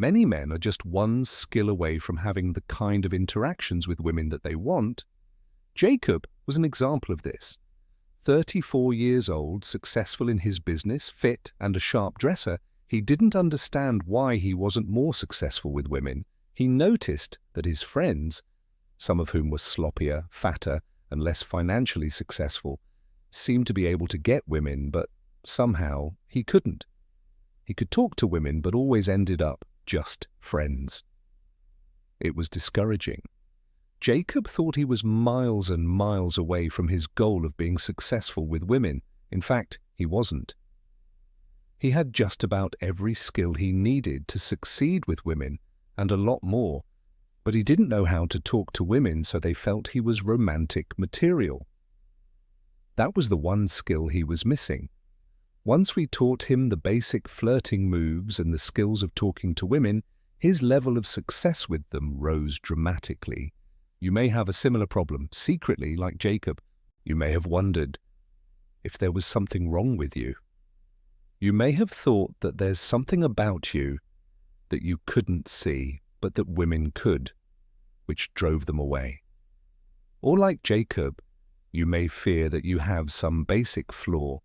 Many men are just one skill away from having the kind of interactions with women that they want. Jacob was an example of this. 34 years old, successful in his business, fit and a sharp dresser, he didn't understand why he wasn't more successful with women. He noticed that his friends, some of whom were sloppier, fatter, and less financially successful, seemed to be able to get women, but somehow he couldn't. He could talk to women, but always ended up just friends. It was discouraging. Jacob thought he was miles and miles away from his goal of being successful with women. In fact, he wasn't. He had just about every skill he needed to succeed with women, and a lot more, but he didn't know how to talk to women, so they felt he was romantic material. That was the one skill he was missing. Once we taught him the basic flirting moves and the skills of talking to women, his level of success with them rose dramatically. You may have a similar problem. Secretly, like Jacob, you may have wondered if there was something wrong with you. You may have thought that there's something about you that you couldn't see, but that women could, which drove them away. Or like Jacob, you may fear that you have some basic flaw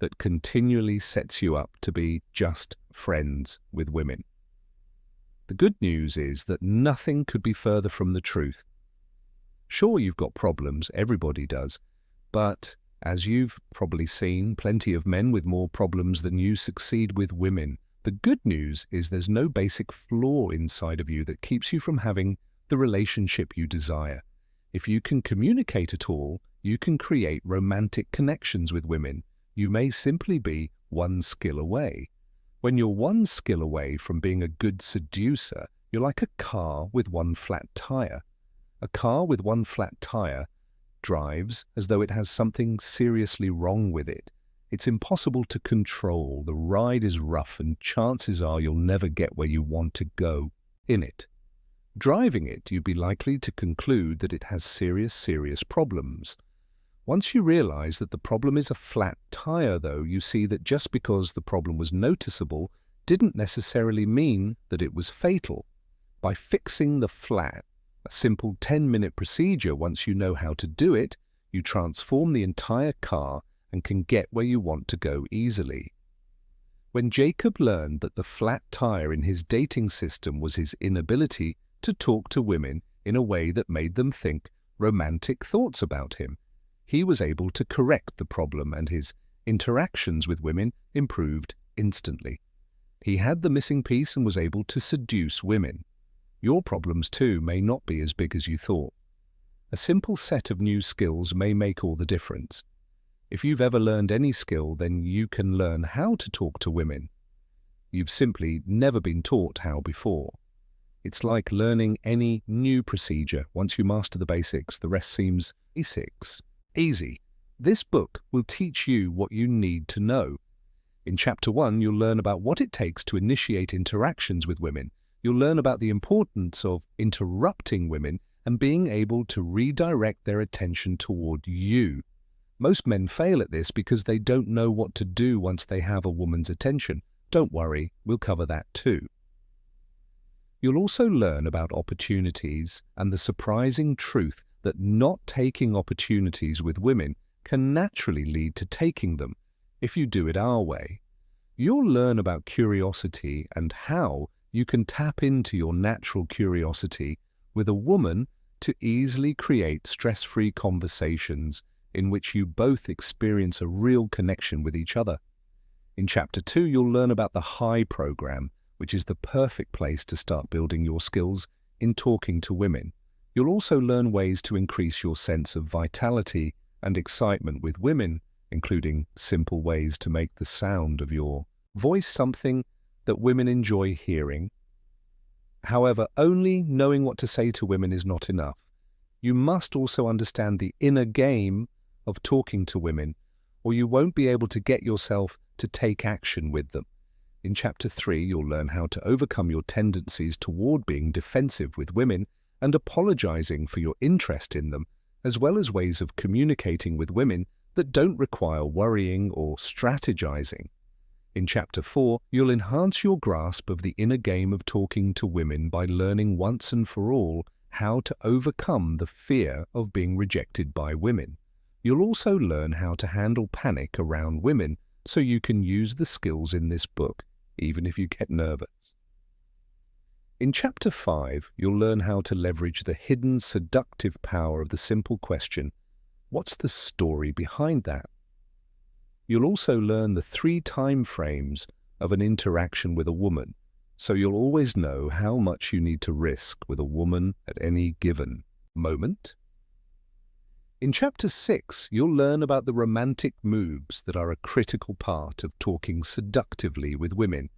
that continually sets you up to be just friends with women. The good news is that nothing could be further from the truth. Sure, you've got problems, everybody does, but as you've probably seen, plenty of men with more problems than you succeed with women. The good news is there's no basic flaw inside of you that keeps you from having the relationship you desire. If you can communicate at all, you can create romantic connections with women. You may simply be one skill away. When you're one skill away from being a good seducer, you're like a car with one flat tire. A car with one flat tire drives as though it has something seriously wrong with it. It's impossible to control, the ride is rough, and chances are you'll never get where you want to go in it. Driving it, you'd be likely to conclude that it has serious problems. Once you realize that the problem is a flat tire, though, you see that just because the problem was noticeable didn't necessarily mean that it was fatal. By fixing the flat, a simple 10-minute procedure, once you know how to do it, you transform the entire car and can get where you want to go easily. When Jacob learned that the flat tire in his dating system was his inability to talk to women in a way that made them think romantic thoughts about him, he was able to correct the problem, and his interactions with women improved instantly. He had the missing piece and was able to seduce women. Your problems, too, may not be as big as you thought. A simple set of new skills may make all the difference. If you've ever learned any skill, then you can learn how to talk to women. You've simply never been taught how before. It's like learning any new procedure. Once you master the basics, the rest seems easy. This book will teach you what you need to know. In Chapter 1, you'll learn about what it takes to initiate interactions with women. You'll learn about the importance of interrupting women and being able to redirect their attention toward you. Most men fail at this because they don't know what to do once they have a woman's attention. Don't worry, we'll cover that too. You'll also learn about opportunities and the surprising truth that not taking opportunities with women can naturally lead to taking them if you do it our way. You'll learn about curiosity and how you can tap into your natural curiosity with a woman to easily create stress-free conversations in which you both experience a real connection with each other. In Chapter 2, you'll learn about the HIGH program, which is the perfect place to start building your skills in talking to women. You'll also learn ways to increase your sense of vitality and excitement with women, including simple ways to make the sound of your voice something that women enjoy hearing. However, only knowing what to say to women is not enough. You must also understand the inner game of talking to women, or you won't be able to get yourself to take action with them. In Chapter 3, you'll learn how to overcome your tendencies toward being defensive with women and apologizing for your interest in them, as well as ways of communicating with women that don't require worrying or strategizing. In Chapter 4, you'll enhance your grasp of the inner game of talking to women by learning once and for all how to overcome the fear of being rejected by women. You'll also learn how to handle panic around women so you can use the skills in this book, even if you get nervous. In Chapter 5, you'll learn how to leverage the hidden seductive power of the simple question, what's the story behind that? You'll also learn the 3 time frames of an interaction with a woman, so you'll always know how much you need to risk with a woman at any given moment. In Chapter 6, you'll learn about the romantic moves that are a critical part of talking seductively with women.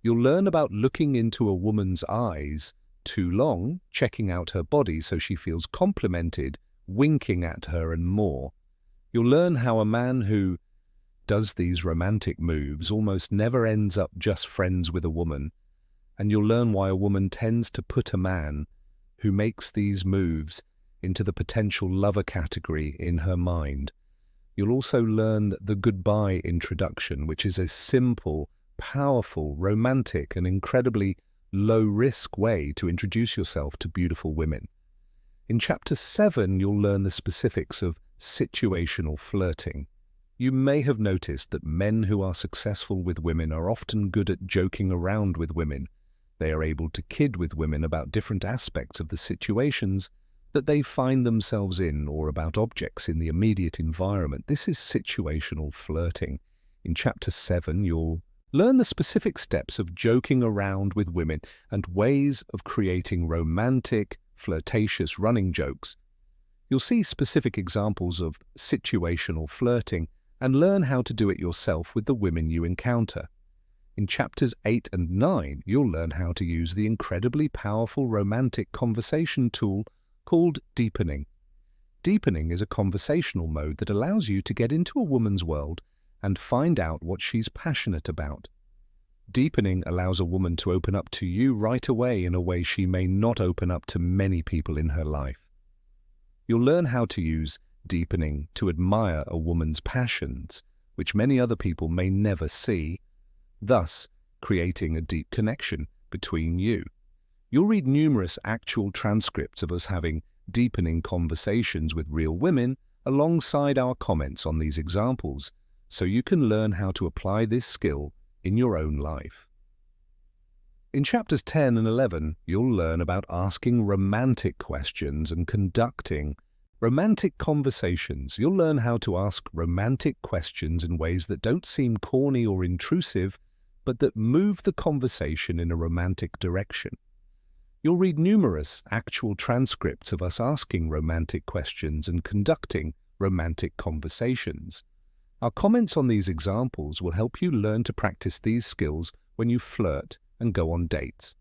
You'll learn about looking into a woman's eyes too long, checking out her body so she feels complimented, winking at her, and more. You'll learn how a man who does these romantic moves almost never ends up just friends with a woman, and you'll learn why a woman tends to put a man who makes these moves into the potential lover category in her mind. You'll also learn the goodbye introduction, which is a simple, powerful, romantic, and incredibly low-risk way to introduce yourself to beautiful women. In Chapter 7, you'll learn the specifics of situational flirting. You may have noticed that men who are successful with women are often good at joking around with women. They are able to kid with women about different aspects of the situations that they find themselves in or about objects in the immediate environment. This is situational flirting. In Chapter 7, you'll learn the specific steps of joking around with women and ways of creating romantic, flirtatious running jokes. You'll see specific examples of situational flirting and learn how to do it yourself with the women you encounter. In Chapters 8 and 9, you'll learn how to use the incredibly powerful romantic conversation tool called deepening. Deepening is a conversational mode that allows you to get into a woman's world and find out what she's passionate about. Deepening allows a woman to open up to you right away in a way she may not open up to many people in her life. You'll learn how to use deepening to admire a woman's passions, which many other people may never see, thus creating a deep connection between you. You'll read numerous actual transcripts of us having deepening conversations with real women alongside our comments on these examples, so you can learn how to apply this skill in your own life. In Chapters 10 and 11, you'll learn about asking romantic questions and conducting romantic conversations. You'll learn how to ask romantic questions in ways that don't seem corny or intrusive, but that move the conversation in a romantic direction. You'll read numerous actual transcripts of us asking romantic questions and conducting romantic conversations. Our comments on these examples will help you learn to practice these skills when you flirt and go on dates.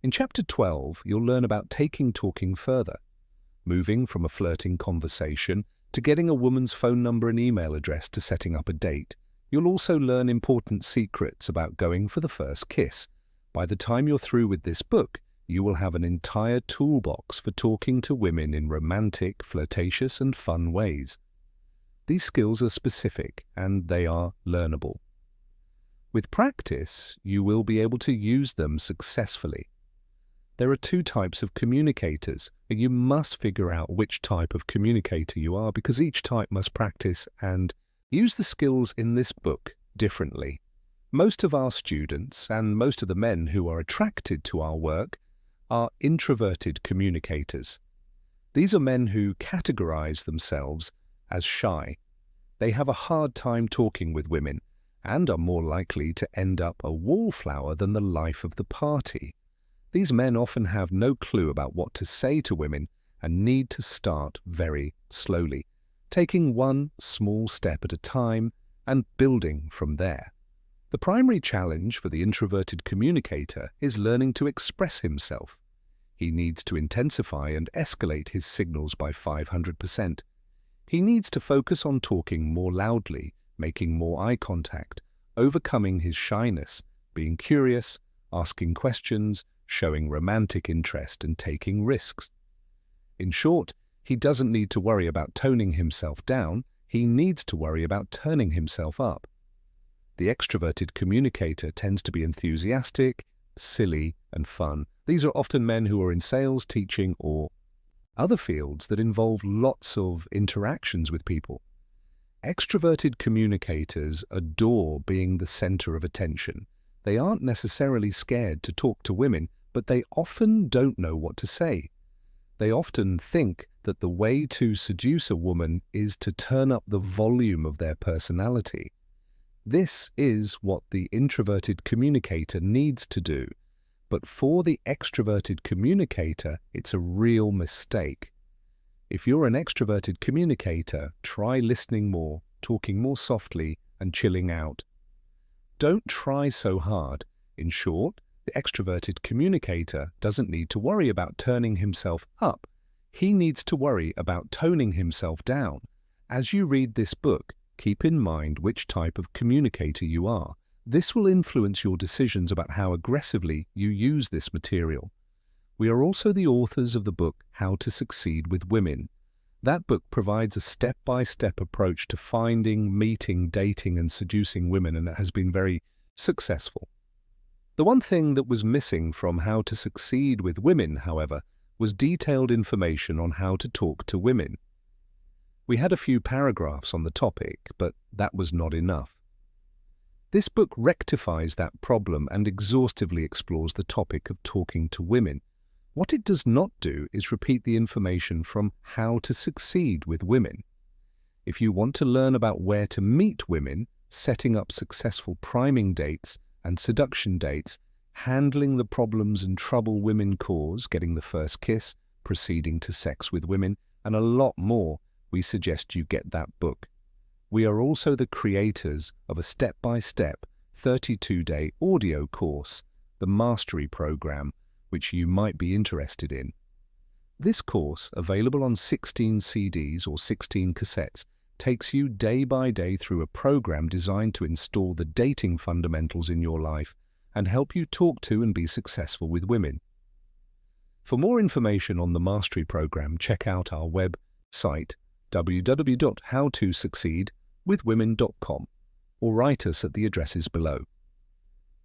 In Chapter 12, you'll learn about taking talking further, moving from a flirting conversation to getting a woman's phone number and email address to setting up a date. You'll also learn important secrets about going for the first kiss. By the time you're through with this book, you will have an entire toolbox for talking to women in romantic, flirtatious, and fun ways. These skills are specific and they are learnable. With practice, you will be able to use them successfully. There are 2 types of communicators, and you must figure out which type of communicator you are because each type must practice and use the skills in this book differently. Most of our students and most of the men who are attracted to our work are introverted communicators. These are men who categorize themselves as shy. They have a hard time talking with women and are more likely to end up a wallflower than the life of the party. These men often have no clue about what to say to women and need to start very slowly, taking one small step at a time and building from there. The primary challenge for the introverted communicator is learning to express himself. He needs to intensify and escalate his signals by 500%. He needs to focus on talking more loudly, making more eye contact, overcoming his shyness, being curious, asking questions, showing romantic interest, and taking risks. In short, he doesn't need to worry about toning himself down, he needs to worry about turning himself up. The extroverted communicator tends to be enthusiastic, silly, and fun. These are often men who are in sales, teaching, or other fields that involve lots of interactions with people. Extroverted communicators adore being the center of attention. They aren't necessarily scared to talk to women, but they often don't know what to say. They often think that the way to seduce a woman is to turn up the volume of their personality. This is what the introverted communicator needs to do. But for the extroverted communicator, it's a real mistake. If you're an extroverted communicator, try listening more, talking more softly, and chilling out. Don't try so hard. In short, the extroverted communicator doesn't need to worry about turning himself up. He needs to worry about toning himself down. As you read this book, keep in mind which type of communicator you are. This will influence your decisions about how aggressively you use this material. We are also the authors of the book How to Succeed with Women. That book provides a step-by-step approach to finding, meeting, dating, and seducing women, and it has been very successful. The one thing that was missing from How to Succeed with Women, however, was detailed information on how to talk to women. We had a few paragraphs on the topic, but that was not enough. This book rectifies that problem and exhaustively explores the topic of talking to women. What it does not do is repeat the information from How to Succeed with Women. If you want to learn about where to meet women, setting up successful priming dates and seduction dates, handling the problems and trouble women cause, getting the first kiss, proceeding to sex with women, and a lot more, we suggest you get that book. We are also the creators of a step-by-step 32-day audio course, the Mastery Program, which you might be interested in. This course, available on 16 CDs or 16 cassettes, takes you day by day through a program designed to install the dating fundamentals in your life and help you talk to and be successful with women. For more information on the Mastery Program, check out our website www.howtosucceedwithwomen.com or write us at the addresses below.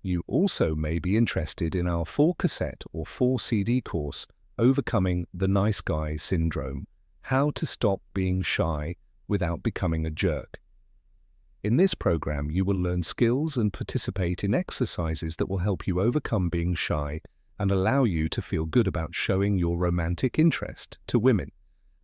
You also may be interested in our 4-cassette or 4-CD course, Overcoming the Nice Guy Syndrome, How to Stop Being Shy Without Becoming a Jerk. In this program, you will learn skills and participate in exercises that will help you overcome being shy and allow you to feel good about showing your romantic interest to women.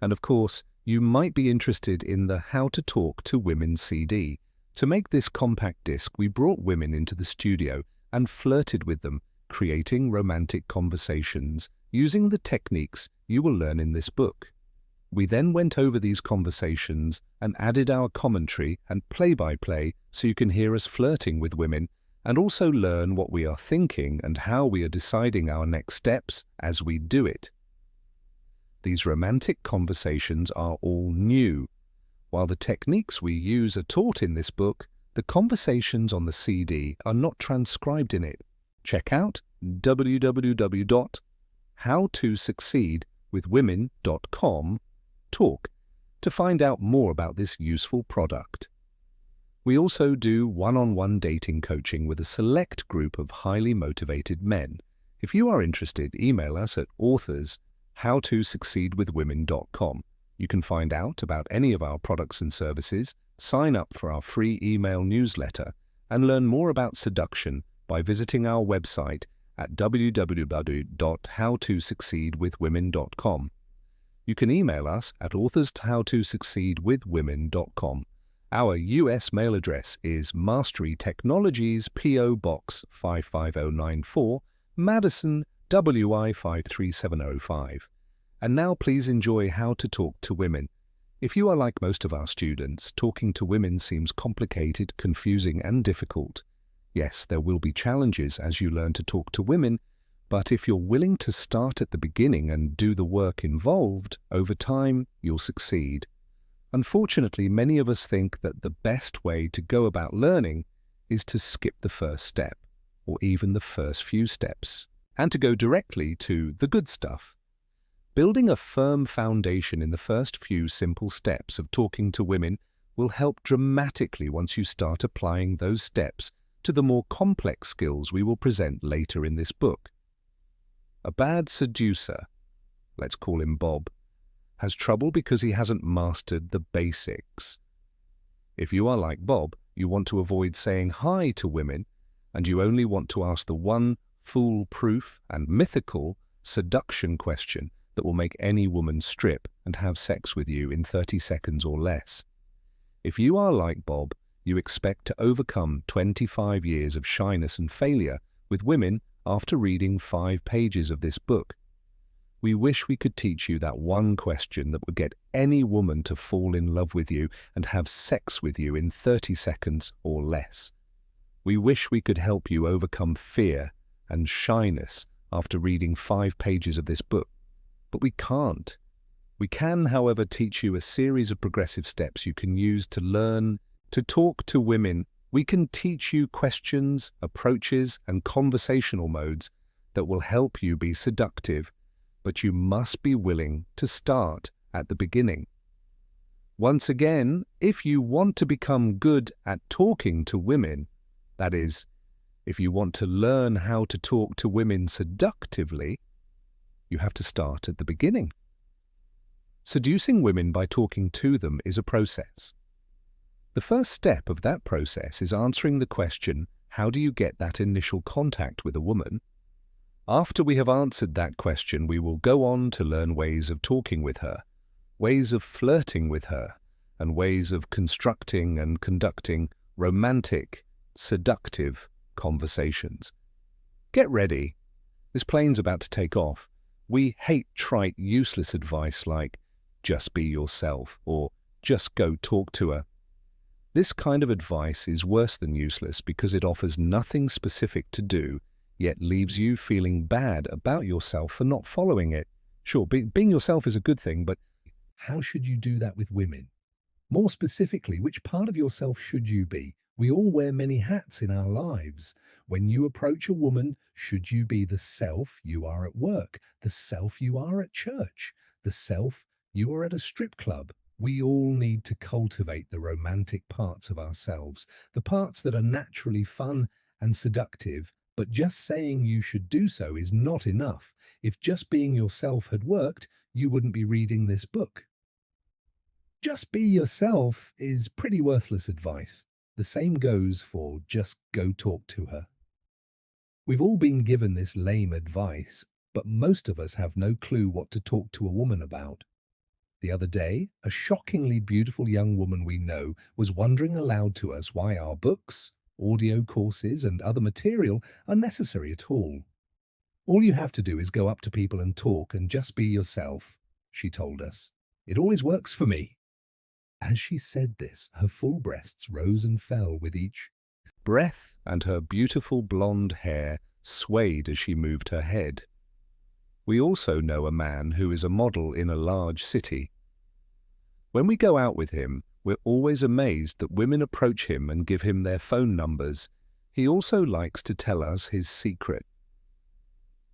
And of course, you might be interested in the How to Talk to Women CD. To make this compact disc, we brought women into the studio and flirted with them, creating romantic conversations using the techniques you will learn in this book. We then went over these conversations and added our commentary and play-by-play so you can hear us flirting with women and also learn what we are thinking and how we are deciding our next steps as we do it. These romantic conversations are all new. While the techniques we use are taught in this book, the conversations on the CD are not transcribed in it. Check out www.howtosucceedwithwomen.com talk to find out more about this useful product. We also do one-on-one dating coaching with a select group of highly motivated men. If you are interested, email us at authors@howtosucceedwithwomen.com. You can find out about any of our products and services, sign up for our free email newsletter, and learn more about seduction by visiting our website at www.howtosucceedwithwomen.com. You can email us at authors@howtosucceedwithwomen.com. Our US mail address is Mastery Technologies, P.O. Box 55094, Madison, WI 53705. And now please enjoy How to Talk to Women. If you are like most of our students, talking to women seems complicated, confusing, and difficult. Yes, there will be challenges as you learn to talk to women, but if you're willing to start at the beginning and do the work involved, over time, you'll succeed. Unfortunately, many of us think that the best way to go about learning is to skip the first step, or even the first few steps, and to go directly to the good stuff. Building a firm foundation in the first few simple steps of talking to women will help dramatically once you start applying those steps to the more complex skills we will present later in this book. A bad seducer, let's call him Bob, has trouble because he hasn't mastered the basics. If you are like Bob, you want to avoid saying hi to women, and you only want to ask the one foolproof and mythical seduction question that will make any woman strip and have sex with you in 30 seconds or less. If you are like Bob, you expect to overcome 25 years of shyness and failure with women after reading 5 pages of this book. We wish we could teach you that one question that would get any woman to fall in love with you and have sex with you in 30 seconds or less. We wish we could help you overcome fear and shyness after reading 5 pages of this book, but we can't. We can, however, teach you a series of progressive steps you can use to learn to talk to women. We can teach you questions, approaches, and conversational modes that will help you be seductive, but you must be willing to start at the beginning. Once again, if you want to become good at talking to women, that is, if you want to learn how to talk to women seductively, you have to start at the beginning. Seducing women by talking to them is a process. The first step of that process is answering the question, how do you get that initial contact with a woman? After we have answered that question, we will go on to learn ways of talking with her, ways of flirting with her, and ways of constructing and conducting romantic, seductive conversations. Get ready. This plane's about to take off. We hate trite, useless advice like, just be yourself, or just go talk to her. This kind of advice is worse than useless because it offers nothing specific to do, yet leaves you feeling bad about yourself for not following it. Sure, being yourself is a good thing, but how should you do that with women? More specifically, which part of yourself should you be? We all wear many hats in our lives. When you approach a woman, should you be the self you are at work, the self you are at church, the self you are at a strip club? We all need to cultivate the romantic parts of ourselves, the parts that are naturally fun and seductive. But just saying you should do so is not enough. If just being yourself had worked, you wouldn't be reading this book. Just be yourself is pretty worthless advice. The same goes for just go talk to her. We've all been given this lame advice, but most of us have no clue what to talk to a woman about. The other day, a shockingly beautiful young woman we know was wondering aloud to us why our books, audio courses, and other material are necessary at all. All you have to do is go up to people and talk and just be yourself, she told us. It always works for me. As she said this, her full breasts rose and fell with each breath, and her beautiful blonde hair swayed as she moved her head. We also know a man who is a model in a large city. When we go out with him, we're always amazed that women approach him and give him their phone numbers. He also likes to tell us his secret.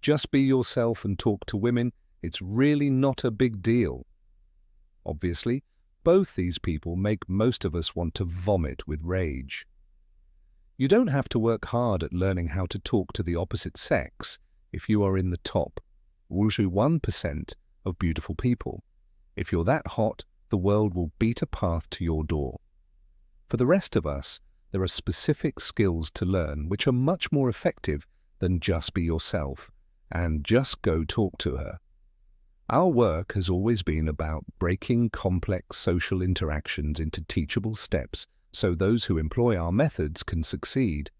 Just be yourself and talk to women. It's really not a big deal. Obviously, both these people make most of us want to vomit with rage. You don't have to work hard at learning how to talk to the opposite sex if you are in the top 1% of beautiful people. If you're that hot, the world will beat a path to your door. For the rest of us, there are specific skills to learn which are much more effective than just be yourself and just go talk to her. Our work has always been about breaking complex social interactions into teachable steps so those who employ our methods can succeed.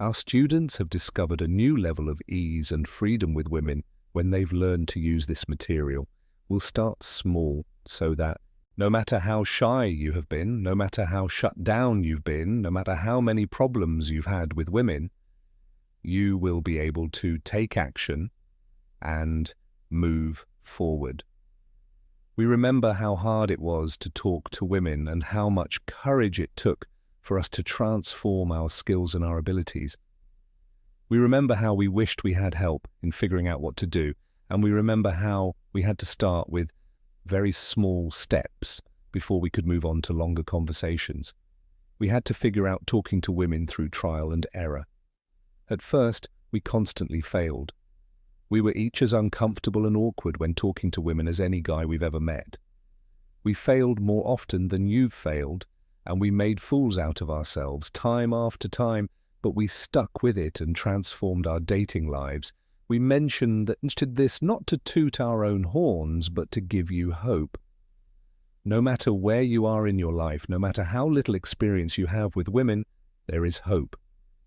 Our students have discovered a new level of ease and freedom with women when they've learned to use this material. We'll start small so that no matter how shy you have been, no matter how shut down you've been, no matter how many problems you've had with women, you will be able to take action and move forward. We remember how hard it was to talk to women and how much courage it took for us to transform our skills and our abilities. We remember how we wished we had help in figuring out what to do, and we remember how we had to start with very small steps before we could move on to longer conversations. We had to figure out talking to women through trial and error. At first, we constantly failed. We were each as uncomfortable and awkward when talking to women as any guy we've ever met. We failed more often than you've failed, and we made fools out of ourselves time after time, but we stuck with it and transformed our dating lives. We mentioned this not to toot our own horns, but to give you hope. No matter where you are in your life, no matter how little experience you have with women, there is hope.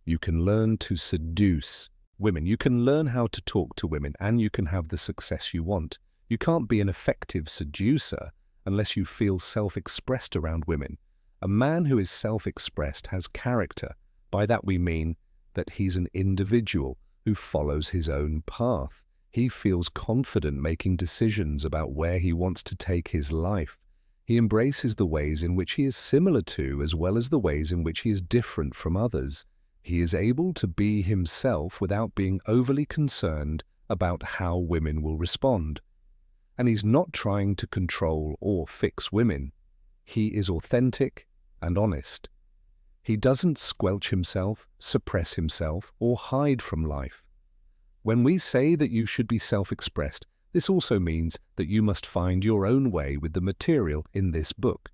You can learn to seduce women. You can learn how to talk to women, and you can have the success you want. You can't be an effective seducer unless you feel self-expressed around women. A man who is self-expressed has character. By that we mean that he's an individual who follows his own path. He feels confident making decisions about where he wants to take his life. He embraces the ways in which he is similar to, as well as the ways in which he is different from others. He is able to be himself without being overly concerned about how women will respond. And he's not trying to control or fix women. He is authentic and honest. He doesn't squelch himself, suppress himself, or hide from life. When we say that you should be self-expressed, this also means that you must find your own way with the material in this book.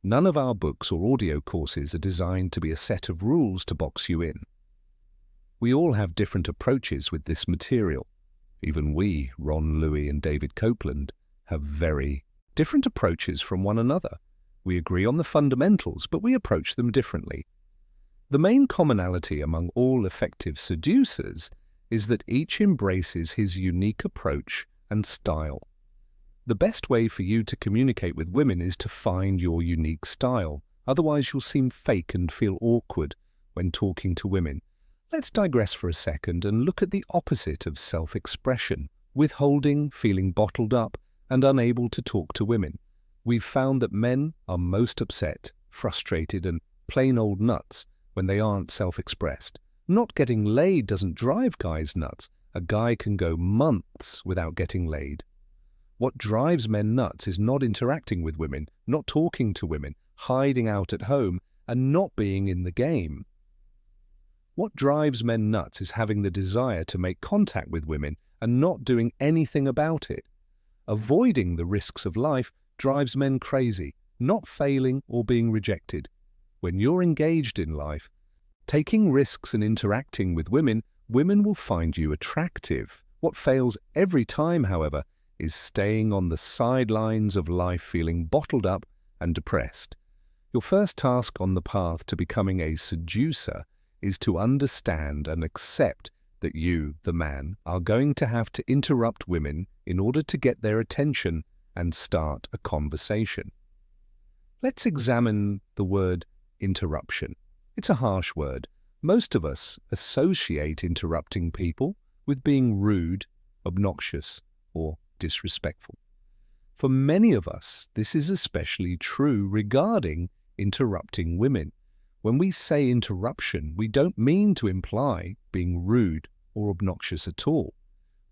None of our books or audio courses are designed to be a set of rules to box you in. We all have different approaches with this material. Even we, Ron Louis and David Copeland, have very different approaches from one another. We agree on the fundamentals, but we approach them differently. The main commonality among all effective seducers is that each embraces his unique approach and style. The best way for you to communicate with women is to find your unique style. Otherwise, you'll seem fake and feel awkward when talking to women. Let's digress for a second and look at the opposite of self-expression: withholding, feeling bottled up, and unable to talk to women. We've found that men are most upset, frustrated, and plain old nuts when they aren't self-expressed. Not getting laid doesn't drive guys nuts. A guy can go months without getting laid. What drives men nuts is not interacting with women, not talking to women, hiding out at home, and not being in the game. What drives men nuts is having the desire to make contact with women and not doing anything about it. Avoiding the risks of life drives men crazy, not failing or being rejected. When you're engaged in life, taking risks and interacting with women, women will find you attractive. What fails every time, however, is staying on the sidelines of life feeling bottled up and depressed. Your first task on the path to becoming a seducer is to understand and accept that you, the man, are going to have to interrupt women in order to get their attention and start a conversation. Let's examine the word interruption. It's a harsh word. Most of us associate interrupting people with being rude, obnoxious, or disrespectful. For many of us, this is especially true regarding interrupting women. When we say interruption, we don't mean to imply being rude or obnoxious at all.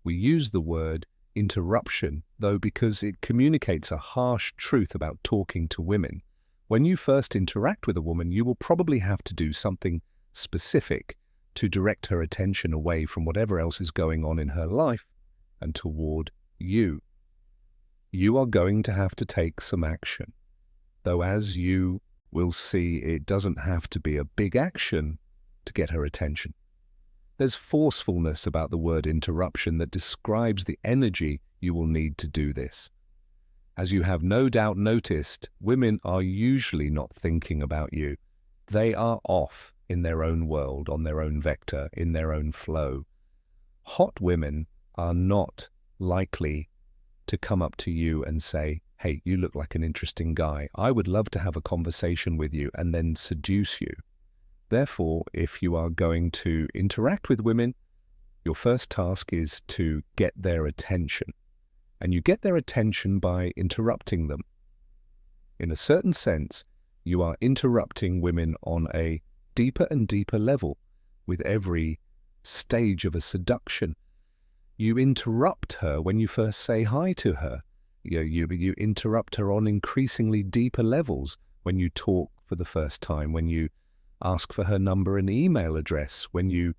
We use the word interruption, though, because it communicates a harsh truth about talking to women. When you first interact with a woman, you will probably have to do something specific to direct her attention away from whatever else is going on in her life and toward you. You are going to have to take some action, though as you will see, it doesn't have to be a big action to get her attention. There's forcefulness about the word interruption that describes the energy you will need to do this. As you have no doubt noticed, women are usually not thinking about you. They are off in their own world, on their own vector, in their own flow. Hot women are not likely to come up to you and say, "Hey, you look like an interesting guy. I would love to have a conversation with you," and then seduce you. Therefore, if you are going to interact with women, your first task is to get their attention. And you get their attention by interrupting them. In a certain sense, you are interrupting women on a deeper and deeper level with every stage of a seduction. You interrupt her when you first say hi to her. You interrupt her on increasingly deeper levels when you talk for the first time, when you ask for her number and email address, when you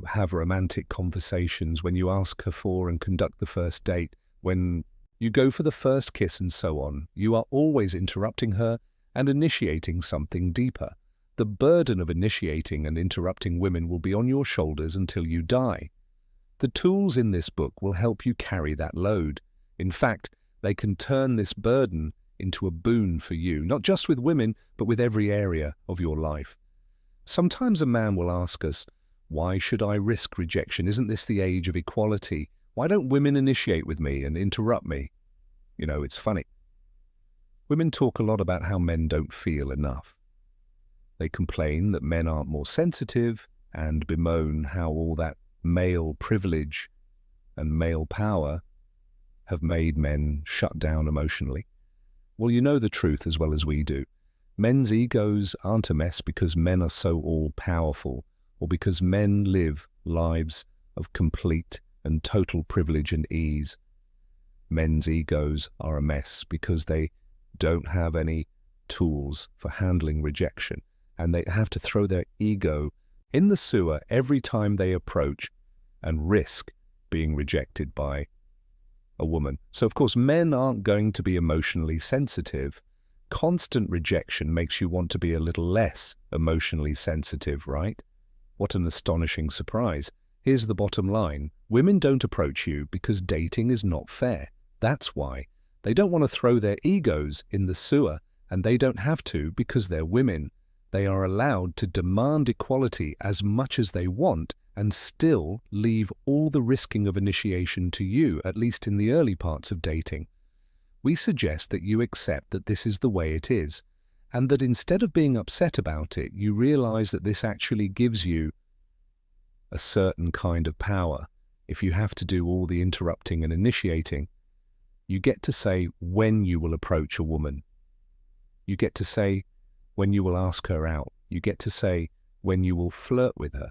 have romantic conversations, when you ask her for and conduct the first date, when you go for the first kiss and so on. You are always interrupting her and initiating something deeper. The burden of initiating and interrupting women will be on your shoulders until you die. The tools in this book will help you carry that load. In fact, they can turn this burden into a boon for you, not just with women, but with every area of your life. Sometimes a man will ask us, why should I risk rejection? Isn't this the age of equality? Why don't women initiate with me and interrupt me? It's funny. Women talk a lot about how men don't feel enough. They complain that men aren't more sensitive and bemoan how all that male privilege and male power have made men shut down emotionally. Well, you know the truth as well as we do. Men's egos aren't a mess because men are so all-powerful, or because men live lives of complete and total privilege and ease. Men's egos are a mess because they don't have any tools for handling rejection, and they have to throw their ego in the sewer every time they approach and risk being rejected by a woman. So, of course, men aren't going to be emotionally sensitive. Constant rejection makes you want to be a little less emotionally sensitive, right? What an astonishing surprise. Here's the bottom line. Women don't approach you because dating is not fair. That's why. They don't want to throw their egos in the sewer, and they don't have to because they're women. They are allowed to demand equality as much as they want and still leave all the risking of initiation to you, at least in the early parts of dating. We suggest that you accept that this is the way it is, and that instead of being upset about it, you realize that this actually gives you a certain kind of power. If you have to do all the interrupting and initiating, you get to say when you will approach a woman. You get to say when you will ask her out. You get to say when you will flirt with her.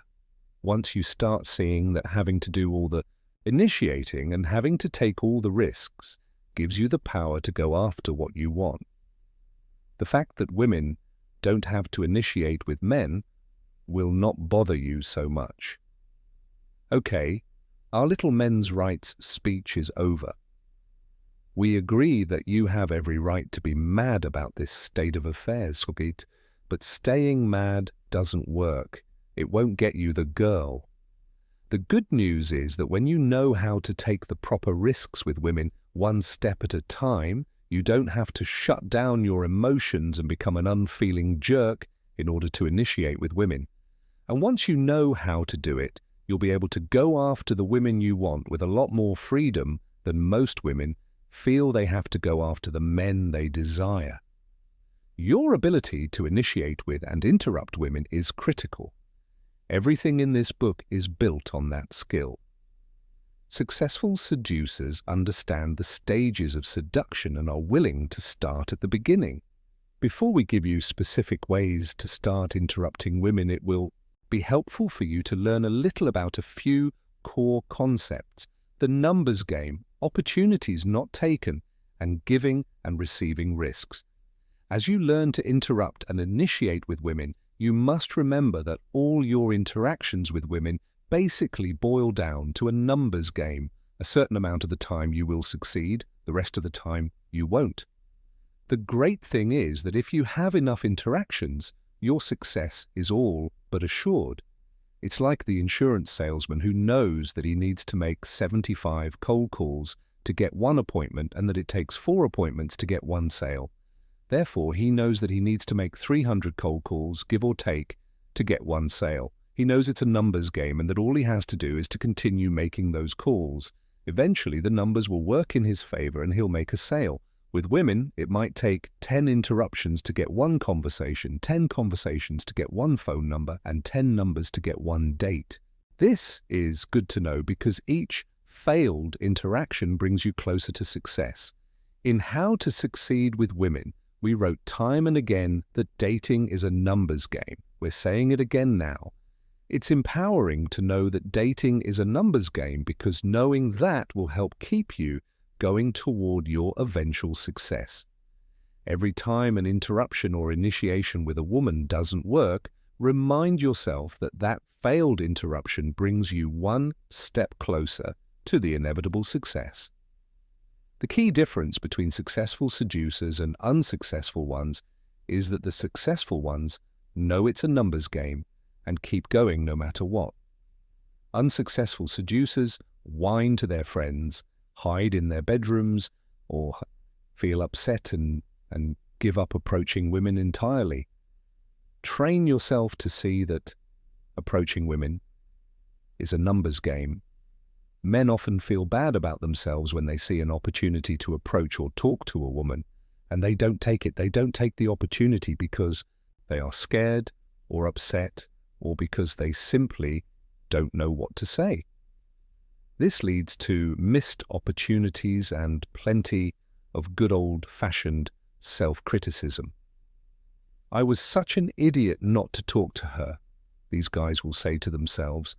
Once you start seeing that having to do all the initiating and having to take all the risks gives you the power to go after what you want. The fact that women don't have to initiate with men will not bother you so much. Okay, our little men's rights speech is over. We agree that you have every right to be mad about this state of affairs, but staying mad doesn't work. It won't get you the girl. The good news is that when you know how to take the proper risks with women one step at a time, you don't have to shut down your emotions and become an unfeeling jerk in order to initiate with women. And once you know how to do it, you'll be able to go after the women you want with a lot more freedom than most women feel they have to go after the men they desire. Your ability to initiate with and interrupt women is critical. Everything in this book is built on that skill. Successful seducers understand the stages of seduction and are willing to start at the beginning. Before we give you specific ways to start interrupting women, it will be helpful for you to learn a little about a few core concepts: the numbers game, opportunities not taken, and giving and receiving risks. As you learn to interrupt and initiate with women, you must remember that all your interactions with women basically boil down to a numbers game. A certain amount of the time you will succeed, the rest of the time you won't. The great thing is that if you have enough interactions, your success is all but assured. It's like the insurance salesman who knows that he needs to make 75 cold calls to get one appointment and that it takes 4 appointments to get one sale. Therefore, he knows that he needs to make 300 cold calls, give or take, to get one sale. He knows it's a numbers game and that all he has to do is to continue making those calls. Eventually, the numbers will work in his favor and he'll make a sale. With women, it might take 10 interruptions to get one conversation, 10 conversations to get one phone number, and 10 numbers to get one date. This is good to know because each failed interaction brings you closer to success. In How to Succeed with Women, we wrote time and again that dating is a numbers game. We're saying it again now. It's empowering to know that dating is a numbers game because knowing that will help keep you going toward your eventual success. Every time an interruption or initiation with a woman doesn't work, remind yourself that that failed interruption brings you one step closer to the inevitable success. The key difference between successful seducers and unsuccessful ones is that the successful ones know it's a numbers game and keep going no matter what. Unsuccessful seducers whine to their friends, hide in their bedrooms, or feel upset and give up approaching women entirely. Train yourself to see that approaching women is a numbers game. Men often feel bad about themselves when they see an opportunity to approach or talk to a woman, and they don't take it. They don't take the opportunity because they are scared or upset, or because they simply don't know what to say. This leads to missed opportunities and plenty of good old-fashioned self-criticism. "I was such an idiot not to talk to her," these guys will say to themselves.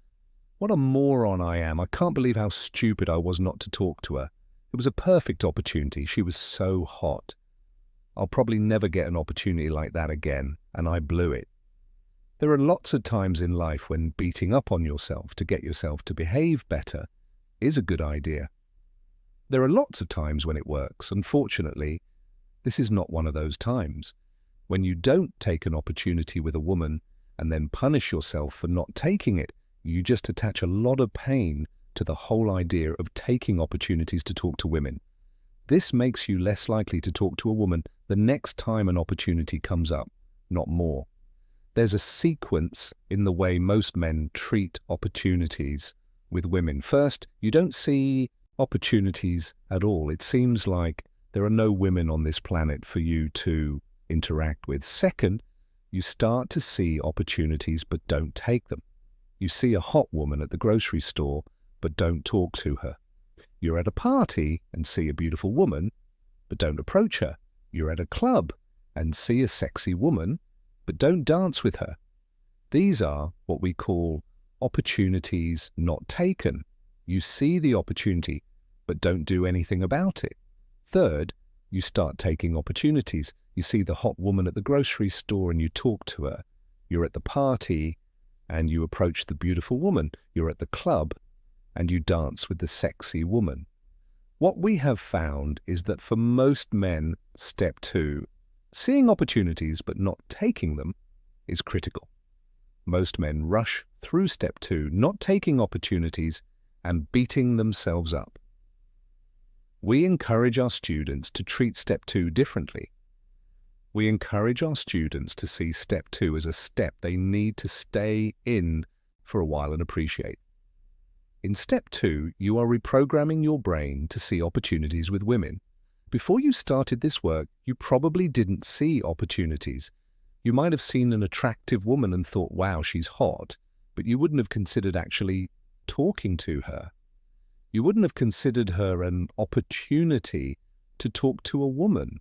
"What a moron I am. I can't believe how stupid I was not to talk to her. It was a perfect opportunity. She was so hot. I'll probably never get an opportunity like that again, and I blew it." There are lots of times in life when beating up on yourself to get yourself to behave better is a good idea. There are lots of times when it works. Unfortunately, this is not one of those times. When you don't take an opportunity with a woman and then punish yourself for not taking it, you just attach a lot of pain to the whole idea of taking opportunities to talk to women. This makes you less likely to talk to a woman the next time an opportunity comes up, not more. There's a sequence in the way most men treat opportunities with women. First, you don't see opportunities at all. It seems like there are no women on this planet for you to interact with. Second, you start to see opportunities but don't take them. You see a hot woman at the grocery store but don't talk to her. You're at a party and see a beautiful woman but don't approach her. You're at a club and see a sexy woman but don't dance with her. These are what we call opportunities not taken. You see the opportunity but don't do anything about it. Third, you start taking opportunities. You see the hot woman at the grocery store and you talk to her. You're at the party and you approach the beautiful woman. You're at the club and you dance with the sexy woman. What we have found is that for most men, step 2, seeing opportunities but not taking them, is critical. Most men rush through step 2, not taking opportunities and beating themselves up. We encourage our students to treat step 2 differently. We encourage our students to see step 2 as a step they need to stay in for a while and appreciate. In step 2, you are reprogramming your brain to see opportunities with women. Before you started this work, you probably didn't see opportunities. You might have seen an attractive woman and thought, wow, she's hot, but you wouldn't have considered actually talking to her. You wouldn't have considered her an opportunity to talk to a woman.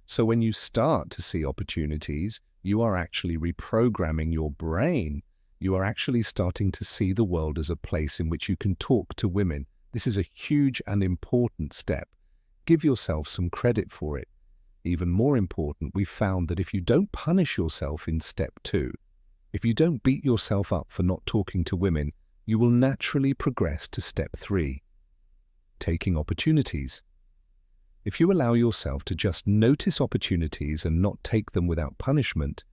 So when you start to see opportunities, you are actually reprogramming your brain. You are actually starting to see the world as a place in which you can talk to women. This is a huge and important step. Give yourself some credit for it. Even more important, we've found that if you don't punish yourself in step 2, if you don't beat yourself up for not talking to women, you will naturally progress to step 3, taking opportunities. If you allow yourself to just notice opportunities and not take them without punishment,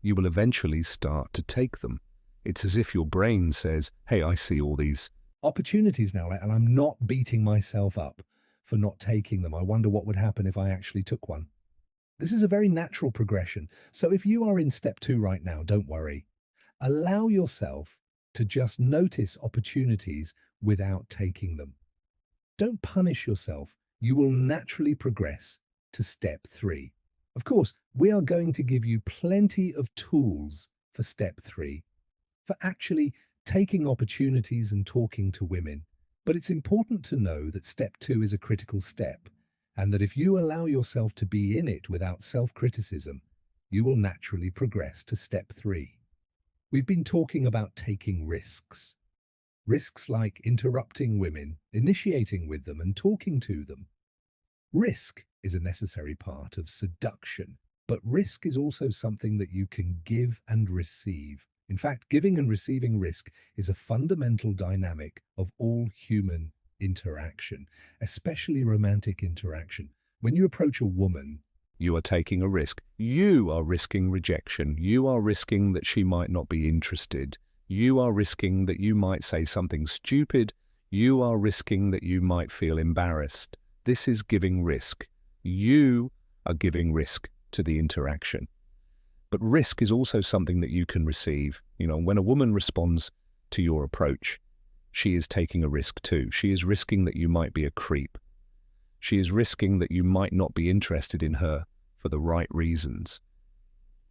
you will eventually start to take them. It's as if your brain says, hey, I see all these opportunities now, and I'm not beating myself up for not taking them. I wonder what would happen if I actually took one. This is a very natural progression. So if you are in step 2 right now, don't worry. Allow yourself to just notice opportunities without taking them. Don't punish yourself. You will naturally progress to step 3. Of course, we are going to give you plenty of tools for step 3, for actually taking opportunities and talking to women. But it's important to know that step 2 is a critical step, and that if you allow yourself to be in it without self-criticism, you will naturally progress to step 3. We've been talking about taking risks. Risks like interrupting women, initiating with them, and talking to them. Risk is a necessary part of seduction, but risk is also something that you can give and receive. In fact, giving and receiving risk is a fundamental dynamic of all human interaction, especially romantic interaction. When you approach a woman, you are taking a risk. You are risking rejection. You are risking that she might not be interested. You are risking that you might say something stupid. You are risking that you might feel embarrassed. This is giving risk. You are giving risk to the interaction. But risk is also something that you can receive. When a woman responds to your approach, she is taking a risk too. She is risking that you might be a creep. She is risking that you might not be interested in her for the right reasons.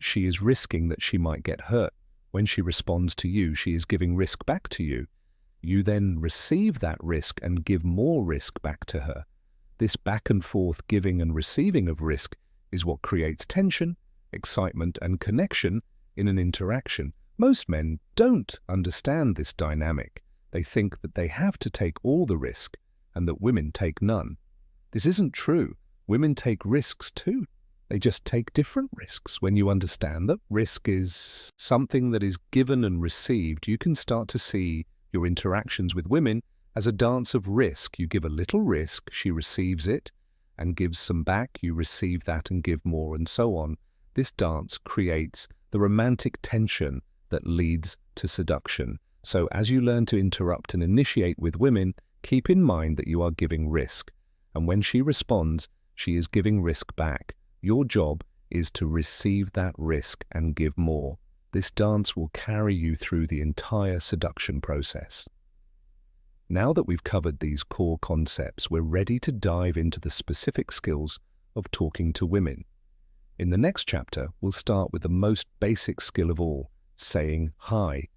She is risking that she might get hurt. When she responds to you, she is giving risk back to you. You then receive that risk and give more risk back to her. This back and forth giving and receiving of risk is what creates tension, excitement, and connection in an interaction. Most men don't understand this dynamic. They think that they have to take all the risk and that women take none. This isn't true. Women take risks too. They just take different risks. When you understand that risk is something that is given and received, you can start to see your interactions with women as a dance of risk. You give a little risk, she receives it and gives some back, you receive that and give more, and so on. This dance creates the romantic tension that leads to seduction. So as you learn to interrupt and initiate with women, keep in mind that you are giving risk. And when she responds, she is giving risk back. Your job is to receive that risk and give more. This dance will carry you through the entire seduction process. Now that we've covered these core concepts, we're ready to dive into the specific skills of talking to women. In the next chapter, we'll start with the most basic skill of all, saying hi.